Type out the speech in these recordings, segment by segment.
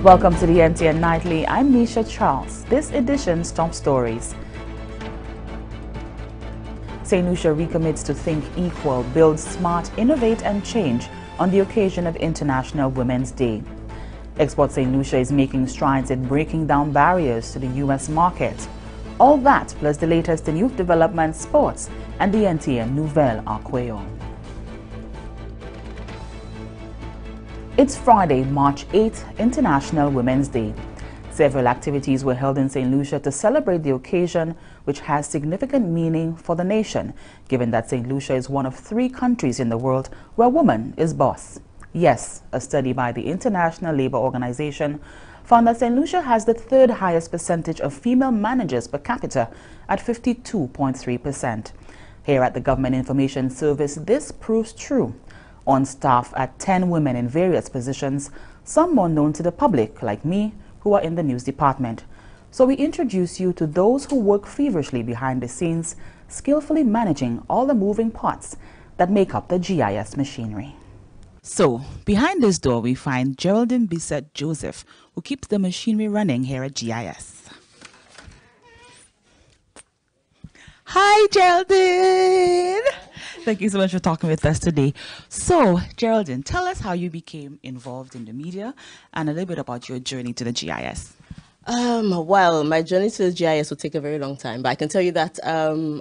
Welcome to the NTN Nightly. I'm Nisha Charles. This edition's top stories. Saint Lucia recommits to think equal, build smart, innovate and change on the occasion of International Women's Day. Export Saint Lucia is making strides in breaking down barriers to the U.S. market. All that plus the latest in youth development, sports and the NTN Nouvelle are Kweyol. It's Friday, March 8th, International Women's Day. Several activities were held in Saint Lucia to celebrate the occasion, which has significant meaning for the nation, given that Saint Lucia is one of 3 countries in the world where woman is boss. Yes, a study by the International Labour Organization found that Saint Lucia has the 3rd highest percentage of female managers per capita at 52.3%. Here at the Government Information Service, this proves true. On staff are 10 women in various positions, some more known to the public, like me, who are in the news department. So we introduce you to those who work feverishly behind the scenes, skillfully managing all the moving parts that make up the GIS machinery. So, behind this door we find Geraldine Bissett Joseph, who keeps the machinery running here at GIS. Hi, Geraldine! Thank you so much for talking with us today. So, Geraldine, tell us how you became involved in the media and a little bit about your journey to the GIS. Well, my journey to the GIS will take a very long time, but I can tell you that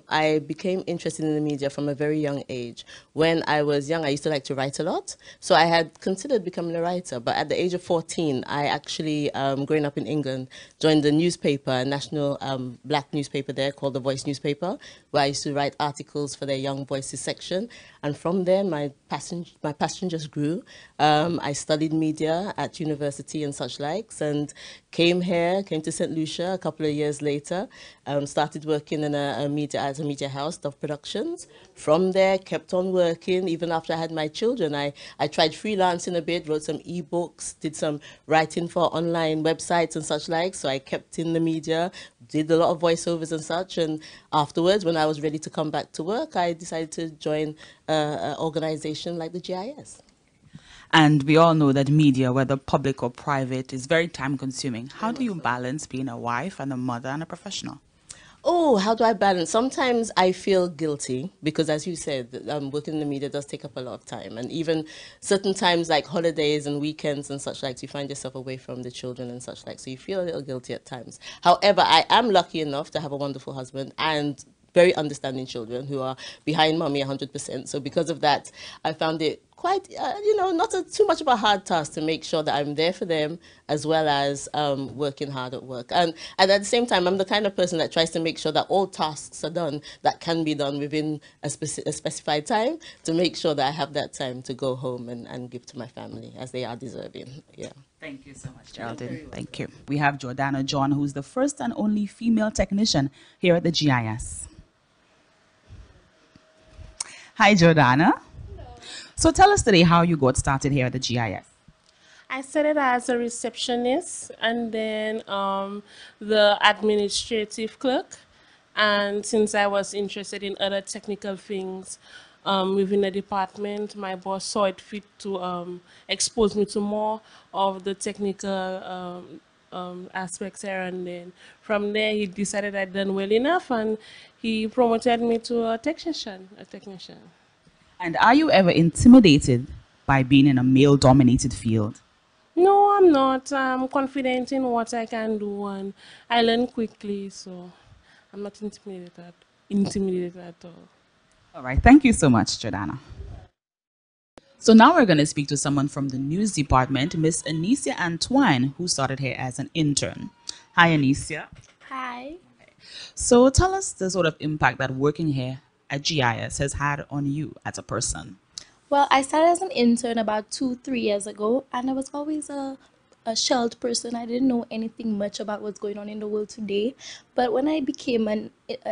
I became interested in the media from a very young age. When I was young, I used to like to write a lot, so I had considered becoming a writer, but at the age of 14, I actually, growing up in England, joined the newspaper, a national black newspaper there called The Voice newspaper, where I used to write articles for their Young Voices section, and from there, my passion just grew. I studied media at university and such likes, and came to Saint Lucia a couple of years later, started working in a media house, Dove Productions. From there, kept on working. Even after I had my children, I tried freelancing a bit, wrote some ebooks, did some writing for online websites and such like. So I kept in the media, did a lot of voiceovers and such. And afterwards, when I was ready to come back to work, I decided to join an organization like the GIS. And we all know that media, whether public or private, is very time consuming. How do you balance being a wife and a mother and a professional? Oh, how do I balance? Sometimes I feel guilty because, as you said, working in the media does take up a lot of time. And even certain times like holidays and weekends and such like, you find yourself away from the children and such like. So you feel a little guilty at times. However, I am lucky enough to have a wonderful husband and very understanding children who are behind mommy 100%. So because of that, I found it quite, not too much of a hard task to make sure that I'm there for them as well as working hard at work. And at the same time, I'm the kind of person that tries to make sure that all tasks are done that can be done within a specified time to make sure that I have that time to go home and give to my family as they are deserving. Yeah. Thank you so much, Geraldine. Thank you. We have Jordana John, who's the first and only female technician here at the GIS. Hi, Jordana. Hello. So tell us today how you got started here at the GIS. I started as a receptionist and then the administrative clerk. And since I was interested in other technical things within the department, my boss saw it fit to expose me to more of the technical aspects here. And then from there, he decided I'd done well enough and he promoted me to a technician. And are you ever intimidated by being in a male-dominated field? No, I'm not. I'm confident in what I can do and I learn quickly, so I'm not intimidated at all. All right, thank you so much, Jordana. So now we're going to speak to someone from the news department, Miss Anicia Antoine, who started here as an intern. Hi, Anicia. Hi. So tell us the sort of impact that working here at GIS has had on you as a person. Well, I started as an intern about 2-3 years ago, and I was always a shelled person. I didn't know anything much about what's going on in the world today. But when I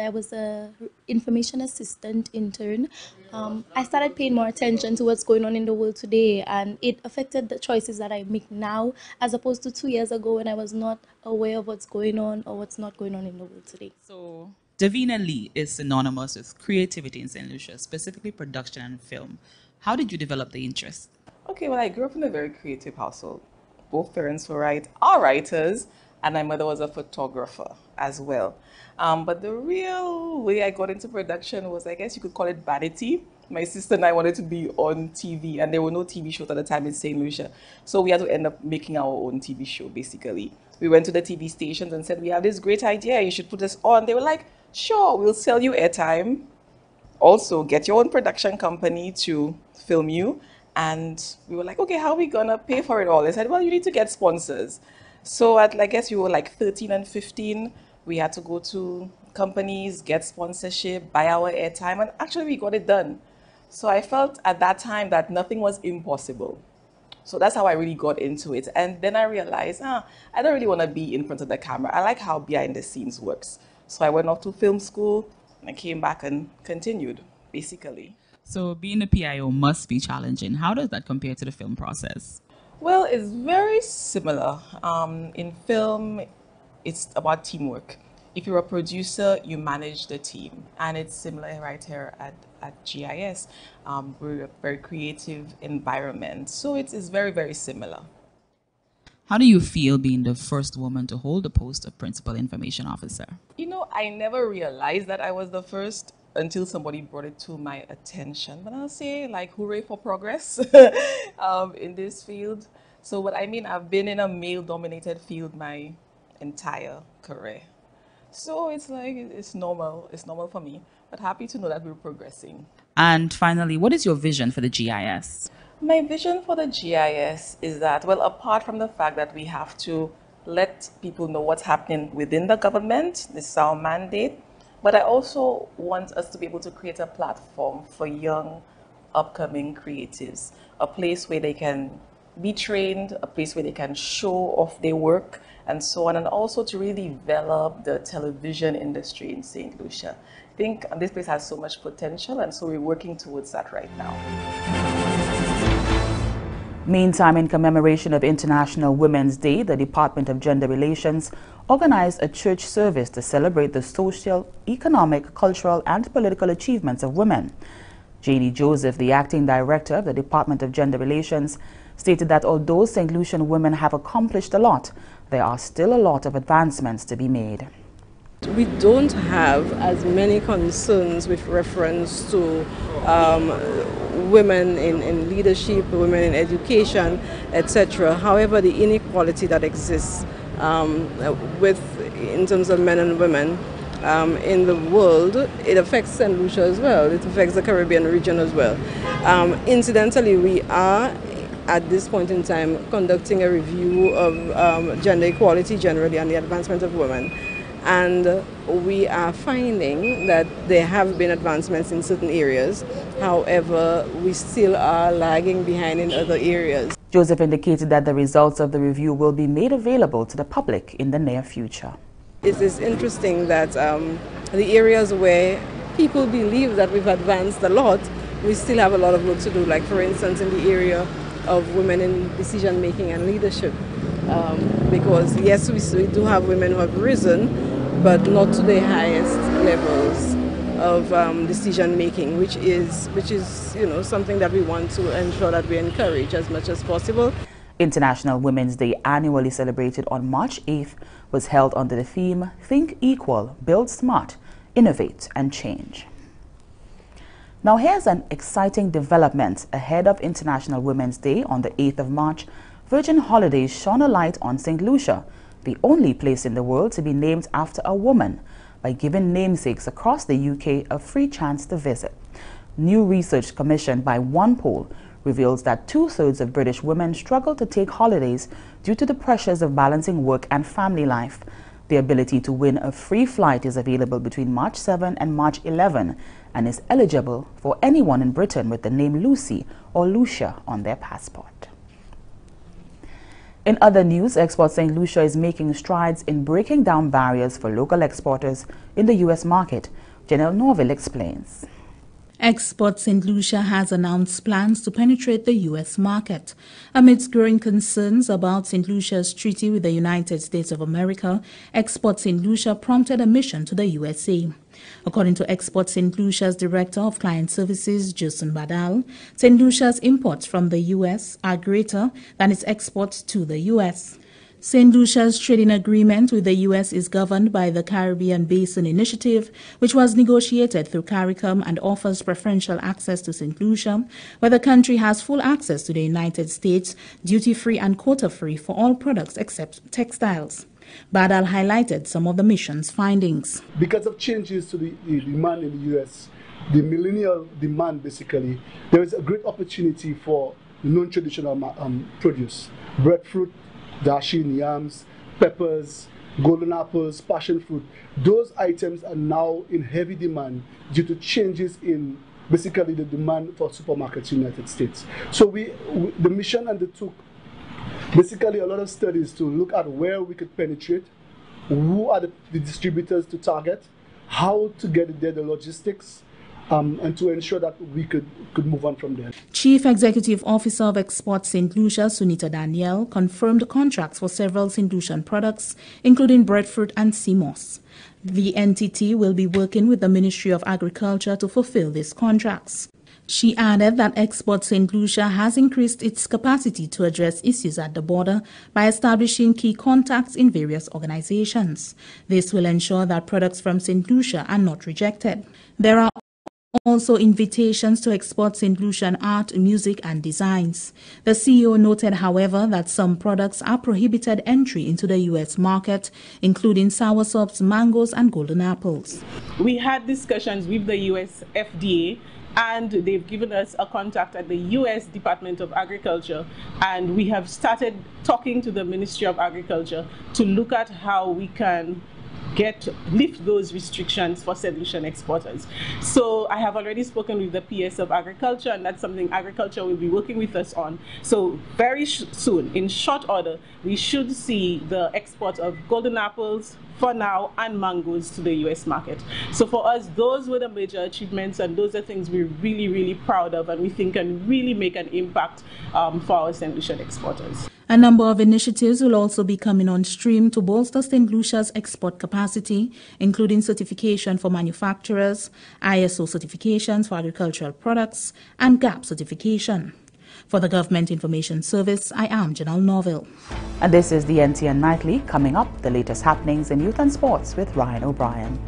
was a information assistant intern, I started paying more attention to what's going on in the world today, and it affected the choices that I make now, as opposed to 2 years ago when I was not aware of what's going on or what's not going on in the world today. So Davina Lee is synonymous with creativity in St. Lucia, specifically production and film. How did you develop the interest? Okay, well, I grew up in a very creative household. both parents who are writers, and my mother was a photographer as well. But the real way I got into production was, I guess you could call it vanity. My sister and I wanted to be on TV, and there were no TV shows at the time in St. Lucia. So we had to end up making our own TV show, basically. We went to the TV stations and said, we have this great idea, you should put us on. They were like, sure, we'll sell you airtime. Also, get your own production company to film you. And we were like, okay, how are we gonna pay for it all? They said, well, you need to get sponsors. So I guess we were like 13 and 15. We had to go to companies, get sponsorship, buy our airtime, and actually we got it done. So I felt at that time that nothing was impossible. So that's how I really got into it. And then I realized, I don't really want to be in front of the camera. I like how behind the scenes works. So I went off to film school, and I came back and continued, basically. So being a PIO must be challenging. How does that compare to the film process? Well, it's very similar. In film, it's about teamwork. If you're a producer, you manage the team. And it's similar right here at GIS. We're a very creative environment. So it's very, very similar. How do you feel being the first woman to hold the post of Principal Information Officer? You know, I never realized that I was the first until somebody brought it to my attention. But I'll say, like, hooray for progress in this field. So what I mean, I've been in a male-dominated field my entire career. So it's like, it's normal for me, but happy to know that we're progressing. And finally, what is your vision for the GIS? My vision for the GIS is that, well, apart from the fact that we have to let people know what's happening within the government, this is our mandate, but I also want us to be able to create a platform for young, upcoming creatives, a place where they can be trained, a place where they can show off their work and so on, and also to really develop the television industry in St. Lucia. I think this place has so much potential, and so we're working towards that right now. Meantime, in commemoration of International Women's Day, the Department of Gender Relations organized a church service to celebrate the social, economic, cultural, and political achievements of women. Janie Joseph, the acting director of the Department of Gender Relations, stated that although St. Lucian women have accomplished a lot, there are still a lot of advancements to be made. We don't have as many concerns with reference to women in leadership, women in education, etc. However, the inequality that exists in terms of men and women in the world, it affects St. Lucia as well. It affects the Caribbean region as well. Incidentally, we are at this point in time conducting a review of gender equality generally and the advancement of women. And we are finding that there have been advancements in certain areas. However, we still are lagging behind in other areas. Joseph indicated that the results of the review will be made available to the public in the near future. It is interesting that the areas where people believe that we've advanced a lot, we still have a lot of work to do. Like, for instance, in the area of women in decision making and leadership. Because yes, we do have women who have risen, but not to the highest levels of decision making, which is something that we want to ensure that we encourage as much as possible. International Women's Day, annually celebrated on March 8th, was held under the theme Think Equal, Build Smart, Innovate and Change. Now here's an exciting development ahead of International Women's Day on the 8th of March. Virgin Holidays shone a light on St. Lucia, the only place in the world to be named after a woman, by giving namesakes across the UK a free chance to visit. New research commissioned by OnePoll reveals that 2/3 of British women struggle to take holidays due to the pressures of balancing work and family life. The ability to win a free flight is available between March 7 and March 11 and is eligible for anyone in Britain with the name Lucy or Lucia on their passport. In other news, Export St. Lucia is making strides in breaking down barriers for local exporters in the U.S. market. NTN Nouvelle explains. Export St. Lucia has announced plans to penetrate the U.S. market. Amidst growing concerns about St. Lucia's treaty with the United States of America, Export St. Lucia prompted a mission to the USA. According to Export Saint Lucia's Director of Client Services, Jason Badal, Saint Lucia's imports from the U.S. are greater than its exports to the U.S. Saint Lucia's trading agreement with the U.S. is governed by the Caribbean Basin Initiative, which was negotiated through CARICOM and offers preferential access to Saint Lucia, where the country has full access to the United States, duty-free and quota-free for all products except textiles. Badal highlighted some of the mission's findings. Because of changes to the demand in the U.S., the millennial demand basically, there is a great opportunity for non-traditional produce, breadfruit, dasheen yams, peppers, golden apples, passion fruit. Those items are now in heavy demand due to changes in basically the demand for supermarkets in the United States. So the mission undertook basically a lot of studies to look at where we could penetrate, who are the distributors to target, how to get there, the logistics, and to ensure that we could move on from there. Chief Executive Officer of Export Saint Lucia, Sunita Danielle, confirmed contracts for several Saint Lucian products, including breadfruit and sea moss. The entity will be working with the Ministry of Agriculture to fulfill these contracts. She added that Export Saint Lucia has increased its capacity to address issues at the border by establishing key contacts in various organizations. This will ensure that products from Saint Lucia are not rejected. There are also invitations to export Saint Lucian art, music and designs. The CEO noted, however, that some products are prohibited entry into the U.S. market, including sourshops, mangoes and golden apples. We had discussions with the U.S. FDA, and they've given us a contact at the U.S. Department of Agriculture, and we have started talking to the Ministry of Agriculture to look at how we can lift those restrictions for Saint Lucian exporters. So I have already spoken with the PS of Agriculture, and that's something Agriculture will be working with us on. So very soon, in short order, we should see the export of golden apples for now and mangoes to the US market. So for us, those were the major achievements, and those are things we're really, really proud of and we think can really make an impact for our Saint Lucian exporters. A number of initiatives will also be coming on stream to bolster Saint Lucia's export capacity, including certification for manufacturers, ISO certifications for agricultural products, and GAP certification. For the Government Information Service, I am Janelle Nouvelle. And this is the NTN Nightly. Coming up, the latest happenings in youth and sports with Ryan O'Brien.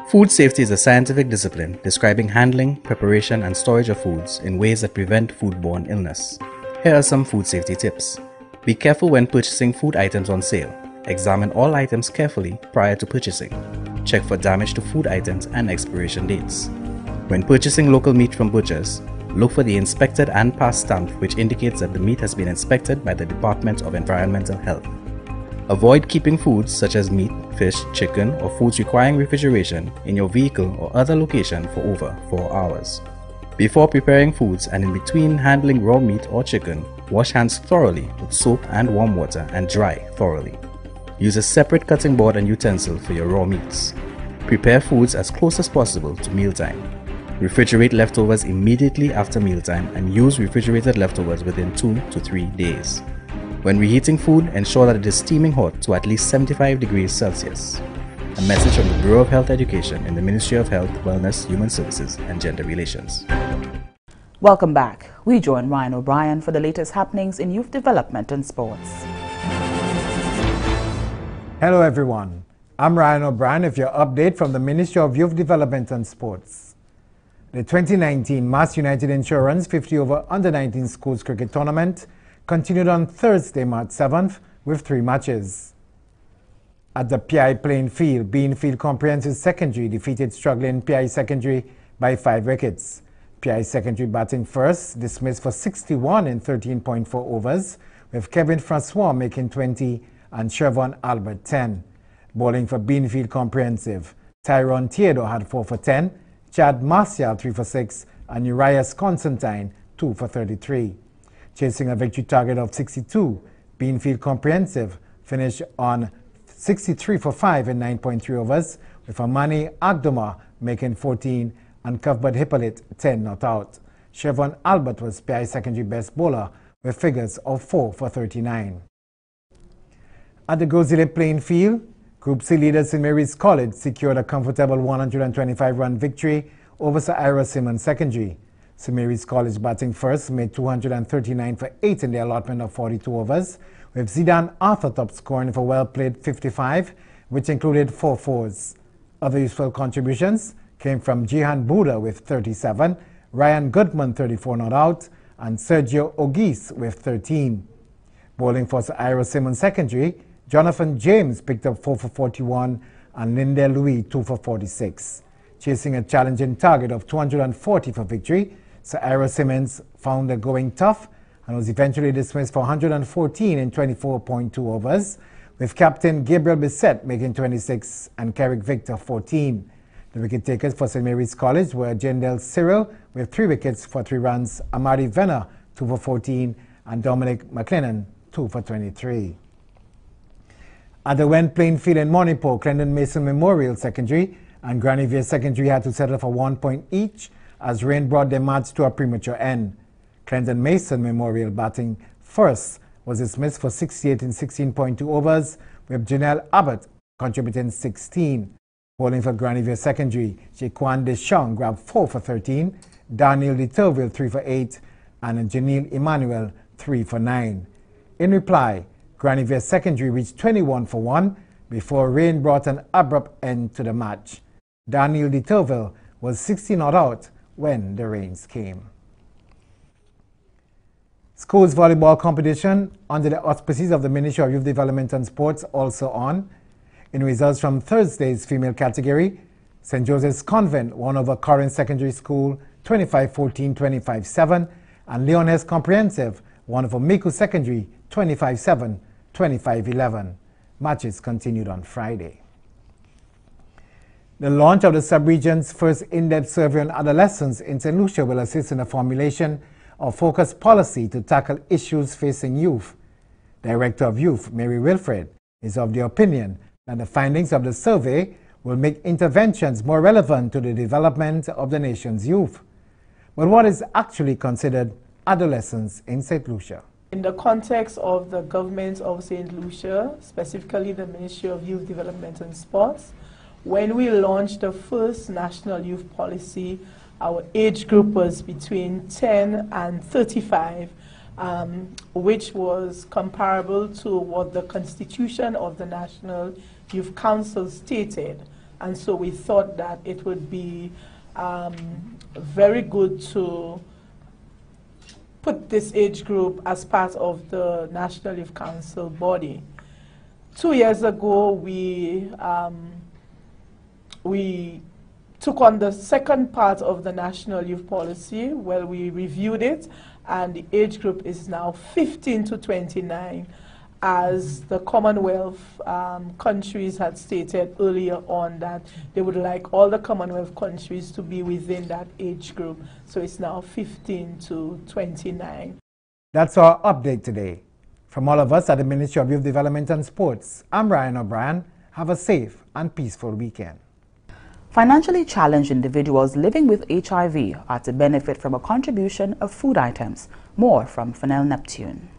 Food safety is a scientific discipline describing handling, preparation, and storage of foods in ways that prevent foodborne illness. Here are some food safety tips. Be careful when purchasing food items on sale. Examine all items carefully prior to purchasing. Check for damage to food items and expiration dates. When purchasing local meat from butchers, look for the inspected and passed stamp, which indicates that the meat has been inspected by the Department of Environmental Health. Avoid keeping foods such as meat, fish, chicken, or foods requiring refrigeration in your vehicle or other location for over 4 hours. Before preparing foods and in between handling raw meat or chicken, wash hands thoroughly with soap and warm water and dry thoroughly. Use a separate cutting board and utensil for your raw meats. Prepare foods as close as possible to mealtime. Refrigerate leftovers immediately after mealtime and use refrigerated leftovers within 2 to 3 days. When reheating food, ensure that it is steaming hot to at least 75 degrees Celsius. A message from the Bureau of Health Education in the Ministry of Health, Wellness, Human Services and Gender Relations. Welcome back. We join Ryan O'Brien for the latest happenings in youth development and sports. Hello everyone. I'm Ryan O'Brien with your update from the Ministry of Youth Development and Sports. The 2019 Mass United Insurance 50 over Under-19 Schools Cricket Tournament continued on Thursday, March 7th with 3 matches. At the PI playing field, Beanfield Comprehensive Secondary defeated struggling PI Secondary by 5 wickets. PI Secondary batting first, dismissed for 61 in 13.4 overs, with Kevin Francois making 20 and Shervon Albert 10. Bowling for Beanfield Comprehensive, Tyrone Theodore had 4 for 10, Chad Martial 3 for 6, and Urias Constantine 2 for 33. Chasing a victory target of 62, Beanfield Comprehensive finished on 63 for 5 in 9.3 overs, with Amani Agdoma making 14 and Cuthbert Hippolyte 10 not out. Shervon Albert was PI Secondary best bowler with figures of 4 for 39. At the Gozile playing field, Group C leader St. Mary's College secured a comfortable 125-run victory over Sir Ira Simmons Secondary. St. Mary's College batting first made 239 for 8 in the allotment of 42 overs, with Zidane Arthur top scoring for well-played 55, which included 4 fours. Other useful contributions came from Jihan Buda with 37, Ryan Goodman 34 not out, and Sergio Ogis with 13. Bowling for Sir Ira Simmons Secondary, Jonathan James picked up 4 for 41 and Linde Louis 2 for 46. Chasing a challenging target of 240 for victory, Sir Ira Simmons found the going tough and was eventually dismissed for 114 in 24.2 overs, with captain Gabriel Bissett making 26 and Carrick Victor 14. The wicket takers for St. Mary's College were Jendel Cyril with 3 wickets for 3 runs, Amari Venner 2 for 14 and Dominic McLennan 2 for 23. At the Wen playing field in Monipo, Clendon Mason Memorial Secondary and Granivere Secondary had to settle for 1 point each as rain brought their match to a premature end. Clendon Mason Memorial batting first was dismissed for 68 in 16.2 overs, with Janelle Abbott contributing 16. Bowling for Granivere Secondary, Jaquan Deschamps grabbed 4 for 13, Daniel de Turville 3 for 8, and Janelle Emmanuel 3 for 9. In reply, Granivere Secondary reached 21 for 1 before rain brought an abrupt end to the match. Daniel de Turville was 60 not out when the rains came. Schools volleyball competition under the auspices of the Ministry of Youth Development and Sports also on. In results from Thursday's female category, St. Joseph's Convent won over Corinth Secondary School 25-14, 25-7, and Leoness Comprehensive won over Miku Secondary 25-7, 25-11. Matches continued on Friday. The launch of the sub-region's first in-depth survey on adolescents in St. Lucia will assist in the formulation of focused policy to tackle issues facing youth. Director of Youth, Mary Wilfred, is of the opinion that the findings of the survey will make interventions more relevant to the development of the nation's youth. But what is actually considered adolescence in St. Lucia? In the context of the Government of Saint Lucia, specifically the Ministry of Youth Development and Sports, when we launched the first National Youth Policy, our age group was between 10 and 35, which was comparable to what the Constitution of the National Youth Council stated. And so we thought that it would be very good to put this age group as part of the National Youth Council body. 2 years ago, we took on the second part of the National Youth Policy. Well, we reviewed it, and the age group is now 15 to 29, as the Commonwealth countries had stated earlier on that they would like all the Commonwealth countries to be within that age group. So it's now 15 to 29. That's our update today. From all of us at the Ministry of Youth Development and Sports, I'm Ryan O'Brien. Have a safe and peaceful weekend. Financially challenged individuals living with HIV are to benefit from a contribution of food items. More from Fennel Neptune.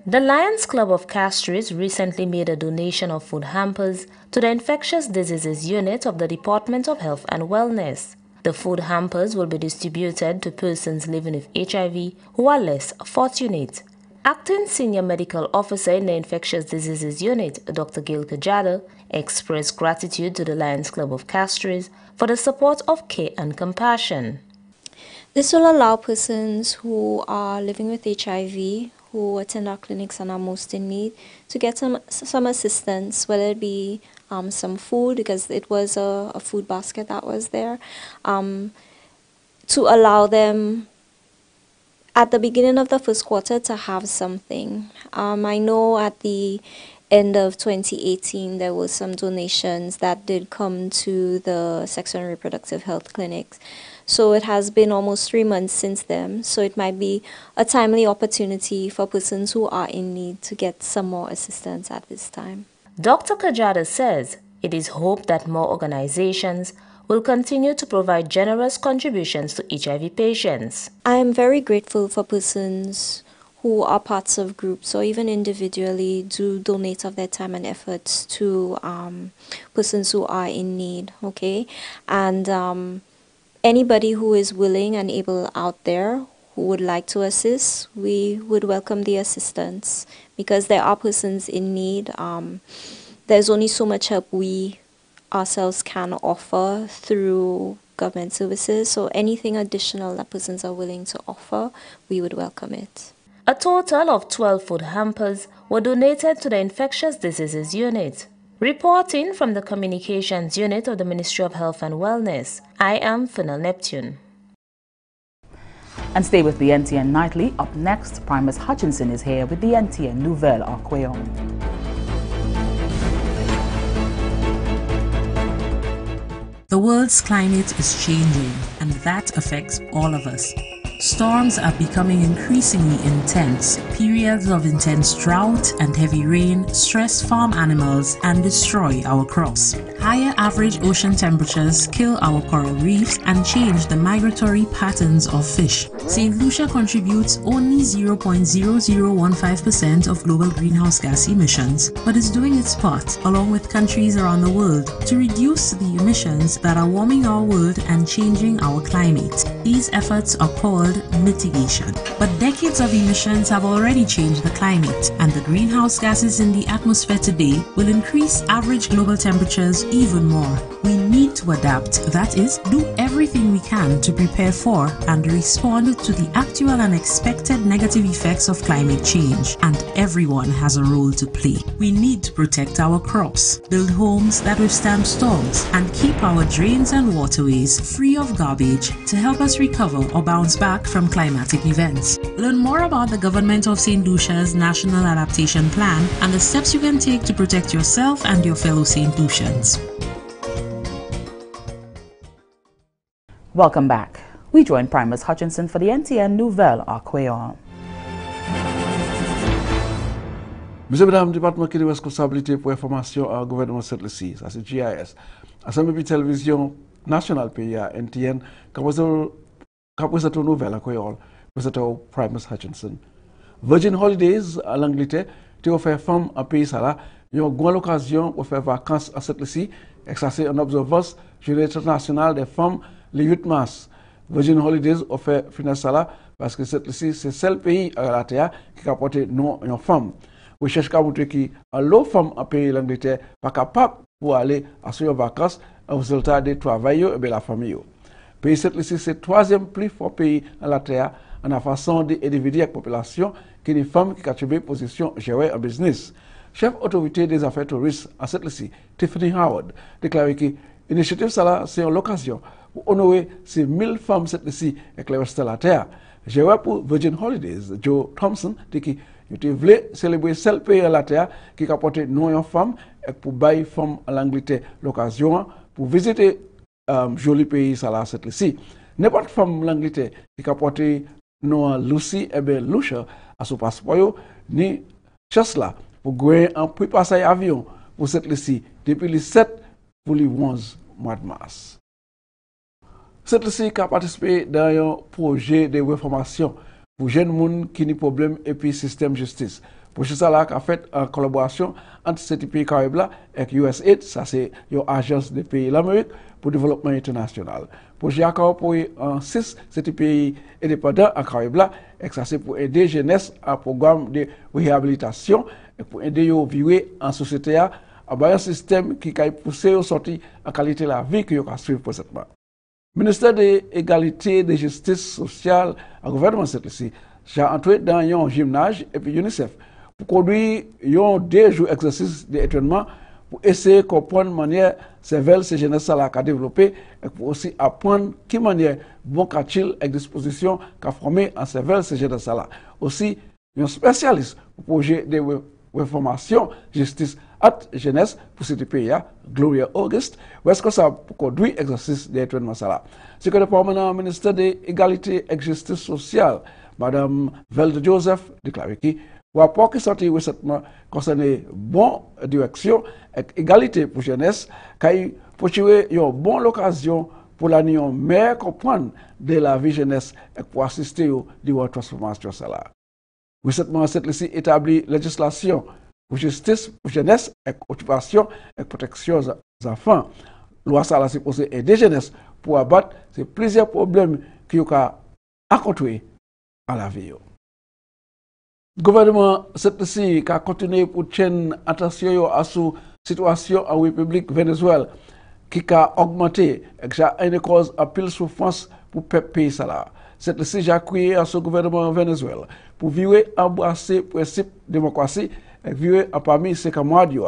The Lions Club of Castries recently made a donation of food hampers to the Infectious Diseases Unit of the Department of Health and Wellness. The food hampers will be distributed to persons living with HIV who are less fortunate. Acting Senior Medical Officer in the Infectious Diseases Unit, Dr. Gail Kajada, expressed gratitude to the Lions Club of Castries for the support of care and compassion. This will allow persons who are living with HIV, who attend our clinics and are most in need, to get some assistance, whether it be some food, because it was a food basket that was there, to allow them at the beginning of the first quarter to have something. I know at the end of 2018 there were some donations that did come to the sexual and reproductive health clinics. So it has been almost 3 months since then, so it might be a timely opportunity for persons who are in need to get some more assistance at this time. Dr. Kajada says it is hoped that more organizations will continue to provide generous contributions to HIV patients. I am very grateful for persons who are parts of groups or even individually do donate of their time and efforts to persons who are in need, okay? And anybody who is willing and able out there who would like to assist, we would welcome the assistance, because there are persons in need. There's only so much help we ourselves can offer through government services, so anything additional that persons are willing to offer, we would welcome it. A total of 12 food hampers were donated to the Infectious Diseases Unit. Reporting from the Communications Unit of the Ministry of Health and Wellness, I am Fennel Neptune. And stay with the NTN Nightly. Up next, Primus Hutchinson is here with the NTN Nouvelle or Kweyol. The world's climate is changing, and that affects all of us. Storms are becoming increasingly intense. Periods of intense drought and heavy rain stress farm animals and destroy our crops. Higher average ocean temperatures kill our coral reefs and change the migratory patterns of fish. Saint Lucia contributes only 0.0015% of global greenhouse gas emissions, but is doing its part, along with countries around the world, to reduce the emissions that are warming our world and changing our climate. These efforts are called mitigation. But decades of emissions have already changed the climate, and the greenhouse gases in the atmosphere today will increase average global temperatures even more. We need to adapt, that is, do everything we can to prepare for and respond to the actual and expected negative effects of climate change, and everyone has a role to play. We need to protect our crops, build homes that withstand storms, and keep our drains and waterways free of garbage to help us recover or bounce back from climatic events. Learn more about the Government of Saint Lucia's National Adaptation Plan and the steps you can take to protect yourself and your fellow Saint Lucians. Welcome back. We join Primus Hutchinson for the NTN Nouvelle or Kweyol. Monsieur, Madame, département qui est responsabilité pour information au gouvernement de Saint Lucia, ça c'est GIS. Assemblée télévision nationale PIA NTN, présenté une nouvelle à Kweyol, présenté Primus Hutchinson. Virgin Holidays à l'Angleterre, qui offert femmes à pays ça là, ils ont une grande occasion pour faire vacances à Saint Lucia, et ça c'est en observance Journée internationale des femmes le 8 mars. Virgin Holidays offert finance ça là parce que Saint Lucia c'est le seul pays à la terre qui a porté non une femme. Recherche a montré que l'autre femme à pays l'Angleterre pas capable pour aller à ses vacances en résultat de travail et de la famille. Pays Saint Lucia c'est le troisième plus fort pays à la terre en la façon d'individuer la population qui des femmes qui attribuent position gérée en business. Chef autorité des affaires touristes à Saint Lucia, Tiffany Howard, déclaré que l'initiative ça c'est une occasion pour honorer ces 1000 femmes Saint Lucia avec le reste de la terre. Géré pour Virgin Holidays, Joe Thompson, dit que il voulait célébrer seul pays à la terre qui a porté non une femme et pour bailler femmes à l'Angleterre l'occasion pour visiter joli pays ça là Saint Lucia. N'importe femme l'Angleterre qui a porté non Lucie et bien Lucia à son passeport ni chasse là pour gagner un prix passage avion pour Saint Lucia depuis le 7 pour le 11 mois de mars. Saint Lucia a participé dans un projet de réformation pour jeunes gens qui ont des problèmes et puis système justice. Pour ça là a fait en collaboration entre ces pays Caraïbes et USAID, ça c'est une agence des pays de l'Amérique pour le développement international. Pour j'ai encore pour 6 ces pays indépendants en Caraïbes et ça c'est pour aider jeunesse à programme de réhabilitation et pour aider à vivre en société à un système qui a poussé au sortir en qualité de la vie que vous suivre présentement. Ministère de l'égalité et de justice sociale au gouvernement de Saint Lucia, j'ai entré dans un gymnase et puis UNICEF pour conduire un 2 jours d'exercice d'étonnement pour essayer de comprendre la manière que ces jeunesses a développé et pour aussi apprendre quelle manière bon qu'a-t-il avec disposition qu'a formé en ces jeunesses là. Aussi, un spécialiste pour projet de réformation justice at jeunesse pour ce pays, Gloria Auguste, responsable pour conduire l'exercice des traitements là. C'est que le permanent ministre de l'égalité et justice sociale, Madame Velde Joseph, déclaré que le rapport qui sorti récemment concernant bonne direction et égalité pour jeunesse, qui pour tirer une bonne occasion pour la meilleure comprendre de la vie jeunesse et pour assister à la transformation là. Gouvernement Saint Lucie établit législation pour justice, pour jeunesse, et occupation et protection des enfants. Loi ça là supposé aider jeunesse pour abattre ces plusieurs problèmes qui ont rencontrés à la vie. Le gouvernement Saint Lucie a continué pour tenir attention à la situation en République Venezuela qui a augmenté et qui a une cause à pile souffrance pour le pays. Saint Lucie a crié à ce gouvernement Venezuela pour vivre embrasser le principe de démocratie et vivre parmi ces camarades.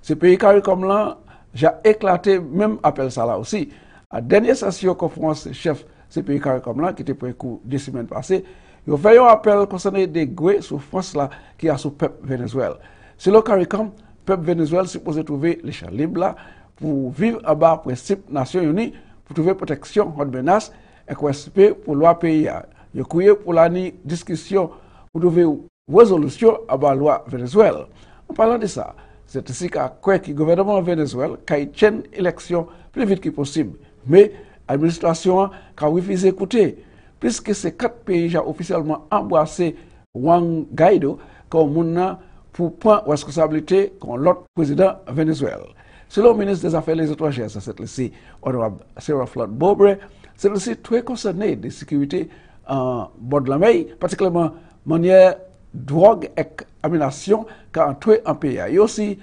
Ce pays comme là, j'ai éclaté même appel ça là aussi. À la dernière session de conférence chef ce pays comme là, qui était prévu 2 semaines passées, il y a un appel concernant des grosses souffrances là qui a sur le peuple Venezuela. C'est le CARICOM, le peuple Venezuela supposé trouver les champs libres là pour vivre à bas principe Nations Unies, pour trouver protection contre menaces et respect pour le pays. Il y a pour la discussion pour trouver résolution à bas loi Venezuela. En parlant de ça, c'est ici que le gouvernement Venezuela a une élection plus vite que possible. Mais l'administration a refusé d'écouter. Puisque ces 4 pays ont officiellement embrassé Juan Guaido comme pour prendre responsabilité contre l'autre président Venezuela. Selon le ministre des Affaires étrangères, c'est ici, honorable Sarah Flood Bobre, c'est aussi très concerné de sécurité en bord de la mer, particulièrement manière drogue et amination qu'a entré en pays. Et aussi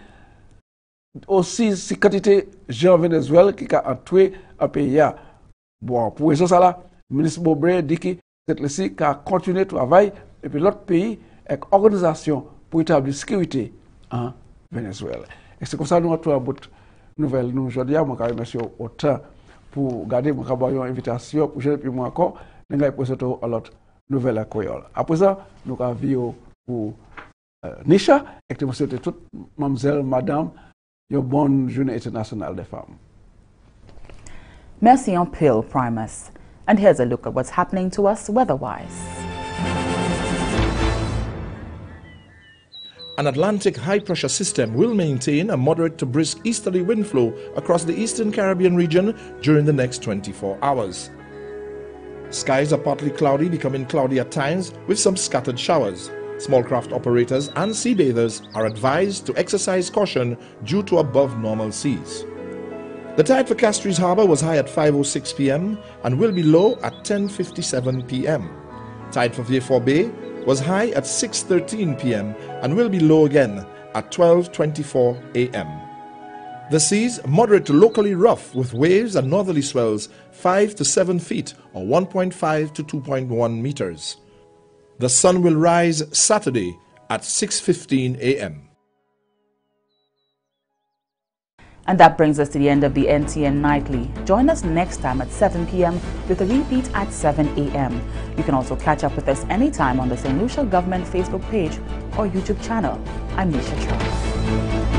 si quantité de gens Venezuela qui a entré en pays. Bon, pour raison ça là, le ministre Bobre dit que cette liste a continué le travail et puis l'autre pays avec organisation pour établir la sécurité en Venezuela. Et c'est comme ça que nous avons une nouvelle. Nous aujourd'hui, je vous remercie autant pour garder mon invitation pour jeune puis moi encore, nous allons présenter à l'autre nouvelle à Kweyol. À présent, nous avons vu pour Nisha et que vous souhaitez toutes, mademoiselle, madame, une bonne journée internationale des femmes. Merci en pile, Primus. And here's a look at what's happening to us weather-wise. An Atlantic high-pressure system will maintain a moderate to brisk easterly wind flow across the eastern Caribbean region during the next 24 hours. Skies are partly cloudy, becoming cloudy at times with some scattered showers. Small craft operators and sea bathers are advised to exercise caution due to above normal seas. The tide for Castries Harbour was high at 5:06 p.m. and will be low at 10:57 p.m. Tide for Vieux-Fort Bay was high at 6:13 p.m. and will be low again at 12:24 a.m. The seas moderate to locally rough with waves and northerly swells 5 to 7 feet or 1.5 to 2.1 meters. The sun will rise Saturday at 6:15 a.m. And that brings us to the end of the NTN Nightly. Join us next time at 7 p.m. with a repeat at 7 a.m. You can also catch up with us anytime on the Saint Lucia Government Facebook page or YouTube channel. I'm Nisha Charles.